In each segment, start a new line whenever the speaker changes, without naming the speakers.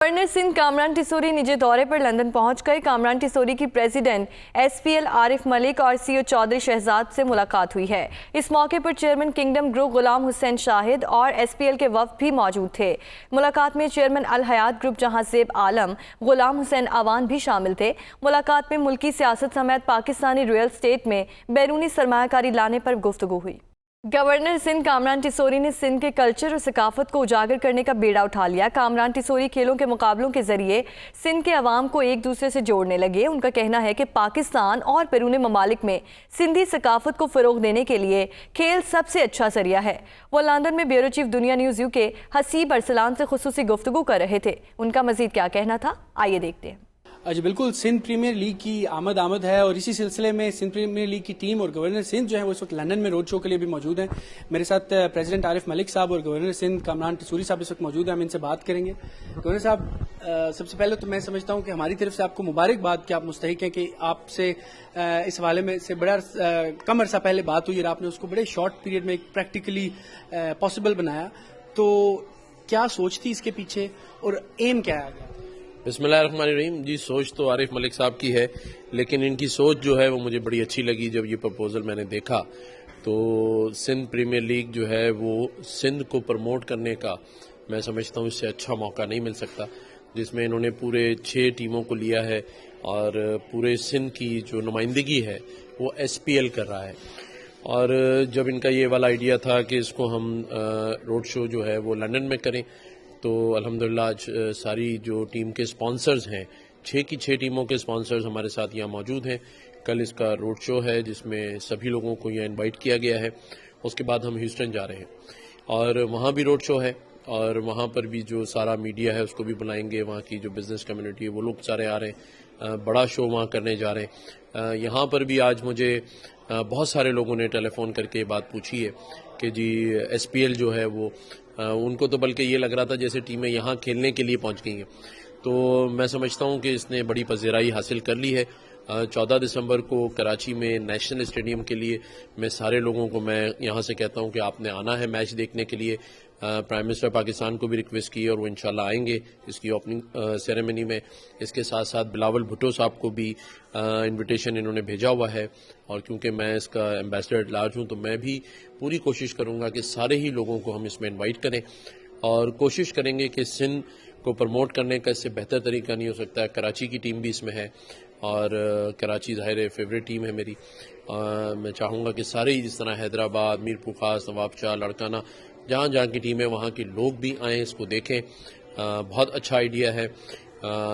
Governor Sindh Kamran Tessori निजी दौरे पर लंदन पहुंच गए। कामरान टिसोरी की प्रेसिडेंट SPL आरिफ मलिक और CEO चौधरी शहजाद से मुलाकात हुई है। इस मौके पर chairman kingdom group Ghulam Hussain Shahid और SPL के वफ्द भी मौजूद थे। मुलाकात में चेयरमैन अल हयात ग्रुप जहांजेब आलम, गुलाम हुसैन अवान भी शामिल थे। मुलाकात में मुल्की सियासत समेत पाकिस्तानी रियल स्टेट में बैरूनी सरमायाकारी लाने पर गुफ्तगू हुई। गवर्नर सिंध कामरान टिसोरी ने सिंध के कल्चर और सकाफत को उजागर करने का बेड़ा उठा लिया। कामरान टिसोरी खेलों के मुकाबलों के जरिए सिंध के अवाम को एक दूसरे से जोड़ने लगे। उनका कहना है कि पाकिस्तान और बैरून ममालिक में सिंधी सकाफत को फ़रोग देने के लिए खेल सबसे अच्छा जरिया है। वो लंदन में ब्यूरो चीफ दुनिया न्यूज़ UK हसीब अरसलान से खुसूसी गुफ्तगू कर रहे थे। उनका मजीद क्या कहना था, आइए देखते हैं।
जी बिल्कुल, सिंध प्रीमियर लीग की आमद है और इसी सिलसिले में सिंध प्रीमियर लीग की टीम और गवर्नर सिंध जो है वो इस वक्त लंदन में रोड शो के लिए भी मौजूद हैं। मेरे साथ प्रेसिडेंट आरिफ मलिक साहब और गवर्नर सिंध कामरान टिसोरी साहब इस वक्त मौजूद हैं। हम इनसे बात करेंगे। गवर्नर साहब, सबसे पहले तो मैं समझता हूँ कि हमारी तरफ से आपको मुबारकबाद कि आप मुस्तहिक हैं कि आपसे इस हवाले में से बड़ा कम अरसा पहले बात हुई और आपने उसको बड़े शॉर्ट पीरियड में प्रैक्टिकली पॉसिबल बनाया। तो क्या सोच थी इसके पीछे और एम क्या है?
बिस्मिल्लाहिर्रहमानिर्रहीम। जी, सोच तो आरिफ मलिक साहब की है, लेकिन इनकी सोच जो है वो मुझे बड़ी अच्छी लगी। जब ये प्रपोजल मैंने देखा तो सिंध प्रीमियर लीग जो है वो सिंध को प्रमोट करने का मैं समझता हूँ इससे अच्छा मौका नहीं मिल सकता, जिसमें इन्होंने पूरे 6 टीमों को लिया है और पूरे सिंध की जो नुमाइंदगी है वो SPL कर रहा है। और जब इनका ये वाला आइडिया था कि इसको हम रोड शो जो है वो लंदन में करें, तो अल्हम्दुलिल्लाह आज सारी जो टीम के स्पॉन्सर्स हैं, 6 की 6 टीमों के स्पॉन्सर्स हमारे साथ यहाँ मौजूद हैं। कल इसका रोड शो है जिसमें सभी लोगों को यहाँ इनवाइट किया गया है। उसके बाद हम ह्यूस्टन जा रहे हैं और वहाँ भी रोड शो है और वहाँ पर भी जो सारा मीडिया है उसको भी बुलाएंगे। वहाँ की जो बिज़नेस कम्युनिटी है वो लोग सारे आ रहे हैं, बड़ा शो वहाँ करने जा रहे हैं। यहाँ पर भी आज मुझे बहुत सारे लोगों ने टेलीफोन करके बात पूछी है कि जी SPL जो है वो उनको तो बल्कि ये लग रहा था जैसे टीमें यहाँ खेलने के लिए पहुँच गई हैं। तो मैं समझता हूँ कि इसने बड़ी पज़ीराई हासिल कर ली है। 14 दिसंबर को कराची में नेशनल स्टेडियम के लिए मैं सारे लोगों को मैं यहाँ से कहता हूँ कि आपने आना है मैच देखने के लिए। प्राइम मिनिस्टर पाकिस्तान को भी रिक्वेस्ट की और वो इंशाल्लाह आएंगे इसकी ओपनिंग सेरेमनी में। इसके साथ साथ बिलावल भुट्टो साहब को भी इनविटेशन इन्होंने भेजा हुआ है और क्योंकि मैं इसका एम्बेसडर एट लार्ज हूँ तो मैं भी पूरी कोशिश करूँगा कि सारे ही लोगों को हम इसमें इनवाइट करें और कोशिश करेंगे कि सिंध को प्रमोट करने का इससे बेहतर तरीका नहीं हो सकता है। कराची की टीम भी इसमें है और कराची ज़ाहिर फेवरेट टीम है मेरी। मैं चाहूँगा कि सारे ही जिस तरह हैदराबाद, मीरपुर खास, नवाब शाह, लड़काना, जहाँ जहाँ की टीम है वहाँ के लोग भी आएँ, इसको देखें। बहुत अच्छा आइडिया है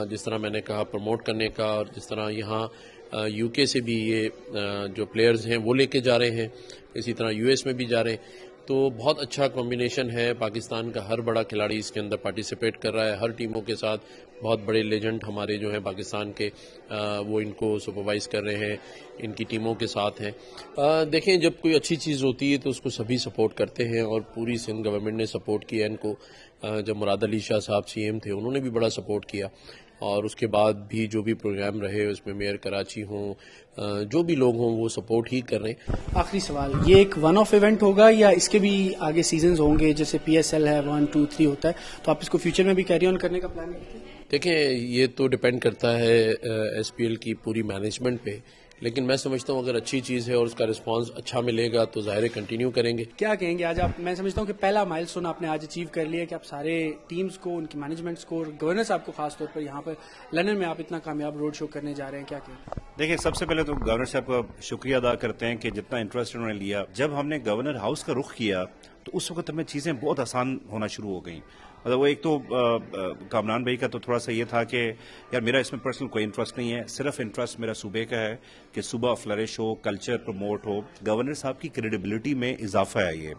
जिस तरह मैंने कहा प्रमोट करने का। और जिस तरह यहाँ UK से भी ये जो प्लेयर्स हैं वो लेके जा रहे हैं, इसी तरह US में भी जा रहे हैं। तो बहुत अच्छा कॉम्बिनेशन है। पाकिस्तान का हर बड़ा खिलाड़ी इसके अंदर पार्टिसिपेट कर रहा है, हर टीमों के साथ बहुत बड़े लेजेंड हमारे जो हैं पाकिस्तान के वो इनको सुपरवाइज़ कर रहे हैं, इनकी टीमों के साथ हैं। देखें, जब कोई अच्छी चीज़ होती है तो उसको सभी सपोर्ट करते हैं और पूरी सिंध गवर्नमेंट ने सपोर्ट किया इनको। जब मुराद अली शाह साहब CM थे उन्होंने भी बड़ा सपोर्ट किया और उसके बाद भी जो भी प्रोग्राम रहे उसमें मेयर कराची हों, जो भी लोग हों वो सपोर्ट ही कर रहे हैं।
आखिरी सवाल, ये एक वन ऑफ इवेंट होगा या इसके भी आगे सीजन्स होंगे? जैसे PSL है 1, 2, 3 होता है, तो आप इसको फ्यूचर में भी कैरी ऑन करने का प्लान करते हैं?
देखें, ये तो डिपेंड करता है SPL की पूरी मैनेजमेंट पे, लेकिन मैं समझता हूँ अगर अच्छी चीज़ है और उसका रिस्पांस अच्छा मिलेगा तो ज़ाहिर कंटिन्यू करेंगे।
क्या कहेंगे आज आप? मैं समझता हूँ कि पहला माइलस्टोन आपने आज अचीव कर लिया कि आप सारे टीम्स को, उनकी मैनेजमेंट्स को और गवर्नर साहब को खास तौर पर यहाँ पर लंदन में आप इतना कामयाब रोड शो करने जा रहे हैं, क्या कहेंगे?
देखिए, सबसे पहले तो गवर्नर साहब का शुक्रिया अदा करते हैं कि जितना इंटरेस्ट उन्होंने लिया। जब हमने गवर्नर हाउस का रुख किया तो उस वक्त हमें चीज़ें बहुत आसान होना शुरू हो गई। मतलब वो एक तो कामरान भाई का तो थोड़ा सा ये था कि यार मेरा इसमें पर्सनल कोई इंटरेस्ट नहीं है, सिर्फ इंटरेस्ट मेरा सूबे का है कि सूबा फ्लरिश हो, कल्चर प्रमोट हो। गवर्नर साहब की क्रेडिबिलिटी में इजाफा है ये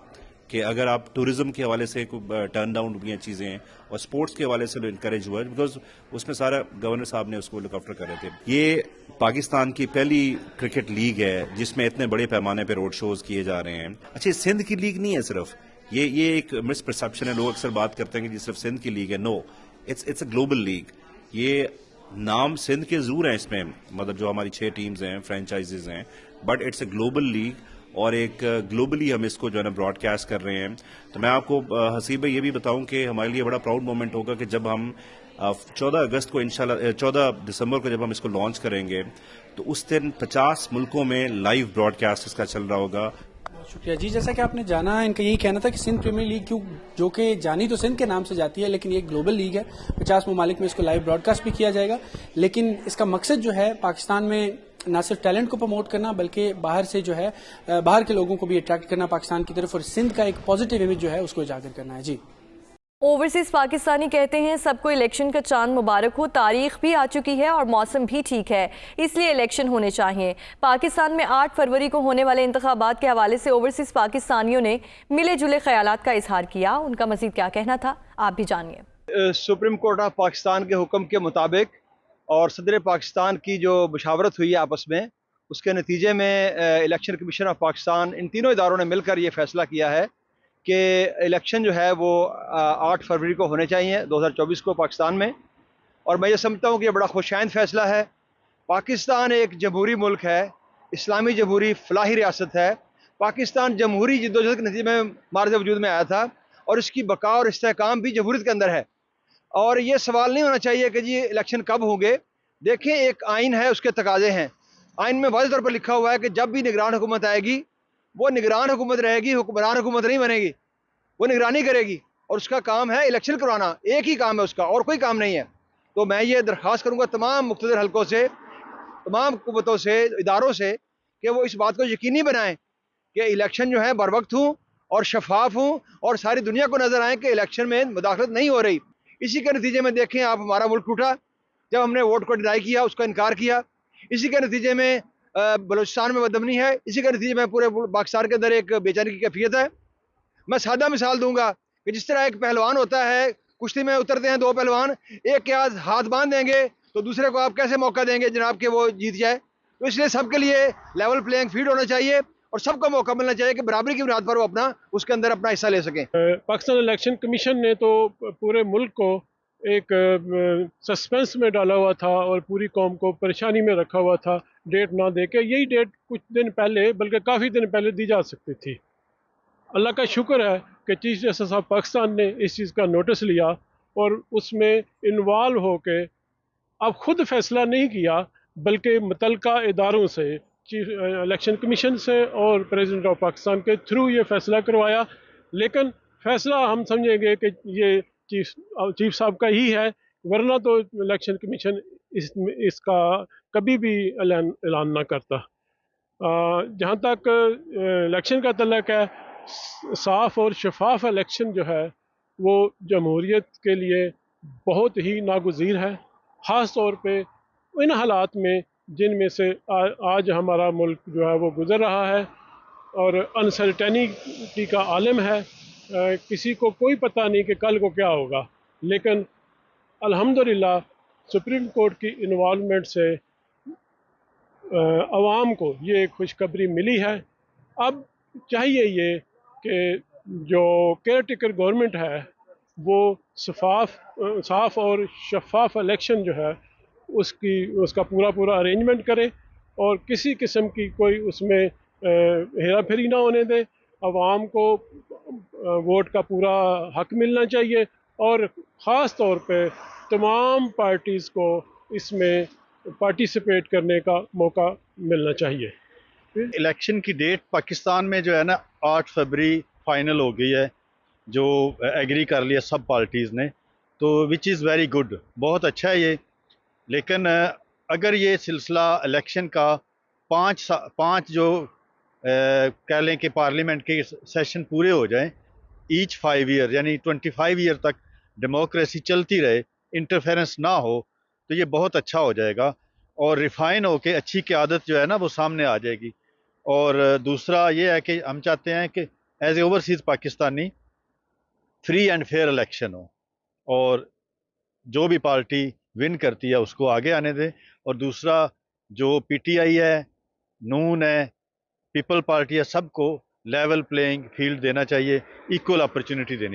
कि अगर आप टूरिज्म के हवाले से टर्न डाउन हुई चीज़ें हैं और स्पोर्ट्स के हवाले से इनकरेज हुआ, बिकॉज उसमें सारा गवर्नर साहब ने उसको लुक आफ्टर कर रहे थे। ये पाकिस्तान की पहली क्रिकेट लीग है जिसमें इतने बड़े पैमाने पर रोड शोज किए जा रहे हैं। अच्छा, सिंध की लीग नहीं है सिर्फ, ये एक मिसपरसेप्शन है। लोग अक्सर बात करते हैं कि सिर्फ सिंध की लीग है। No, it's a global league. ये नाम सिंध के जरूर हैं इसमें, मतलब जो हमारी 6 टीम्स हैं, फ्रेंचाइजेज हैं, but it's a global league और एक ग्लोबली हम इसको जो है ना ब्रॉडकास्ट कर रहे हैं। तो मैं आपको हसीब भाई ये भी बताऊं कि हमारे लिए बड़ा प्राउड मोमेंट होगा कि जब हम 14 اگست کو انشاءاللہ 14 دسمبر کو جب ہم اس کو لانچ کریں گے تو اس دن 50 ملکوں میں لائیو براڈ کاسٹ اس کا چل رہا ہوگا.
شکریہ جی. جیسا کہ آپ نے جانا، ان کا یہی کہنا تھا کہ سندھ پریمیئر لیگ کیوں، جو کہ جانی تو سندھ کے نام سے جاتی ہے لیکن یہ ایک گلوبل لیگ ہے، 50 ممالک میں اس کو لائیو براڈ کاسٹ بھی کیا جائے گا، لیکن اس کا مقصد جو ہے پاکستان میں نہ صرف ٹیلنٹ کو پروموٹ کرنا بلکہ باہر سے جو ہے باہر کے لوگوں کو بھی اٹریکٹ کرنا پاکستان کی طرف، اور سندھ کا ایک پازیٹیو امیج جو ہے اس کو اجاگر کرنا ہے. جی.
اوورسیز پاکستانی کہتے ہیں سب کو الیکشن کا چاند مبارک ہو، تاریخ بھی آ چکی ہے اور موسم بھی ٹھیک ہے، اس لیے الیکشن ہونے چاہیے. پاکستان میں 8 فروری کو ہونے والے انتخابات کے حوالے سے اوورسیز پاکستانیوں نے ملے جلے خیالات کا اظہار کیا. ان کا مزید کیا کہنا تھا، آپ بھی جانیے.
سپریم کورٹ آف پاکستان کے حکم کے مطابق اور صدر پاکستان کی جو مشاورت ہوئی ہے آپس میں، اس کے نتیجے میں الیکشن کمیشن آف پاکستان، ان تینوں اداروں نے مل کر یہ فیصلہ کیا ہے کہ الیکشن جو ہے وہ 8 فروری کو ہونے چاہیے 2024 کو پاکستان میں. اور میں یہ سمجھتا ہوں کہ یہ بڑا خوشائند فیصلہ ہے. پاکستان ایک جمہوری ملک ہے، اسلامی جمہوری فلاحی ریاست ہے. پاکستان جمہوری جدوجہد کے نتیجے میں معرض وجود میں آیا تھا اور اس کی بقا اور استحکام بھی جمہوریت کے اندر ہے. اور یہ سوال نہیں ہونا چاہیے کہ جی الیکشن کب ہوں گے. دیکھیں، ایک آئین ہے، اس کے تقاضے ہیں. آئین میں واضح طور پر لکھا ہوا ہے کہ جب بھی نگران حکومت آئے گی وہ نگران حکومت رہے گی، حکمران حکومت نہیں بنے گی، وہ نگرانی کرے گی اور اس کا کام ہے الیکشن کروانا. ایک ہی کام ہے اس کا، اور کوئی کام نہیں ہے. تو میں یہ درخواست کروں گا تمام مقتدر حلقوں سے، تمام قوتوں سے، اداروں سے کہ وہ اس بات کو یقینی بنائیں کہ الیکشن جو ہے بر وقت ہوں اور شفاف ہوں اور ساری دنیا کو نظر آئیں کہ الیکشن میں مداخلت نہیں ہو رہی. اسی کے نتیجے میں دیکھیں آپ، ہمارا ملک ٹوٹا جب ہم نے ووٹ کو ڈینائی کیا، اس کا انکار کیا. اسی کے نتیجے میں بلوچستان میں بدامنی ہے. اسی کے نتیجے میں پورے پاکستان کے اندر ایک بے چینی کی کیفیت ہے. میں سادہ مثال دوں گا کہ جس طرح ایک پہلوان ہوتا ہے، کشتی میں اترتے ہیں 2 پہلوان، ایک کے ہاتھ باندھ دیں گے تو دوسرے کو آپ کیسے موقع دیں گے جناب کہ وہ جیت جائے. تو اس لیے سب کے لیے لیول پلینگ فیلڈ ہونا چاہیے اور سب کو موقع ملنا چاہیے کہ برابری کی بنیاد پر وہ اس کے اندر اپنا حصہ لے سکیں.
پاکستان الیکشن کمیشن نے تو پورے ملک کو ایک سسپینس میں ڈالا ہوا تھا اور پوری قوم کو پریشانی میں رکھا ہوا تھا، ڈیٹ نہ دے کے. یہی ڈیٹ کچھ دن پہلے، بلکہ کافی دن پہلے دی جا سکتی تھی. اللہ کا شکر ہے کہ چیف جسٹس آف پاکستان نے اس چیز کا نوٹس لیا اور اس میں انوالو ہو کے اب خود فیصلہ نہیں کیا بلکہ متعلقہ اداروں سے، چیف الیکشن کمیشن سے اور پریزیڈنٹ آف پاکستان کے تھرو یہ فیصلہ کروایا. لیکن فیصلہ ہم سمجھیں گے کہ یہ چیف صاحب کا ہی ہے، ورنہ تو الیکشن کمیشن اس کا کبھی بھی اعلان نہ کرتا. جہاں تک الیکشن کا تعلق ہے، صاف اور شفاف الیکشن جو ہے وہ جمہوریت کے لیے بہت ہی ناگزیر ہے، خاص طور پہ ان حالات میں جن میں سے آج ہمارا ملک جو ہے وہ گزر رہا ہے اور انسرٹینٹی کا عالم ہے. کسی کو کوئی پتہ نہیں کہ کل کو کیا ہوگا. لیکن الحمدللہ سپریم کورٹ کی انوالومنٹ سے عوام کو یہ ایک خوشخبری ملی ہے. اب چاہیے یہ کہ جو کیئر ٹیکر گورنمنٹ ہے وہ صاف اور شفاف الیکشن جو ہے اس کا پورا ارینجمنٹ کرے اور کسی قسم کی کوئی اس میں ہیرا پھیری نہ ہونے دے. عوام کو ووٹ کا پورا حق ملنا چاہیے اور خاص طور پہ تمام پارٹیز کو اس میں پارٹیسپیٹ کرنے کا موقع ملنا چاہیے.
الیکشن کی ڈیٹ پاکستان میں جو ہے نا 8 فروری فائنل ہو گئی ہے، جو ایگری کر لیا سب پارٹیز نے، تو وچ از ویری گڈ، بہت اچھا ہے یہ. لیکن اگر یہ سلسلہ الیکشن کا 5 جو کہہ لیں کہ پارلیمنٹ کے سیشن پورے ہو جائیں، ایچ 5 ایئر یعنی 25 ایئر تک ڈیموکریسی چلتی رہے، انٹرفیرنس نہ ہو، تو یہ بہت اچھا ہو جائے گا اور ریفائن ہو کے اچھی قیادت جو ہے نا وہ سامنے آ جائے گی. اور دوسرا یہ ہے کہ ہم چاہتے ہیں کہ as a overseas Pakistani free and fair election ہو اور جو بھی پارٹی ون کرتی ہے اس کو آگے آنے دیں. اور دوسرا جو پی ٹی آئی ہے، نون ہے، پیپل پارٹی ہے، سب کو لیول پلینگ فیلڈ دینا چاہیے، ایکول اپرچونٹی دینی چاہیے.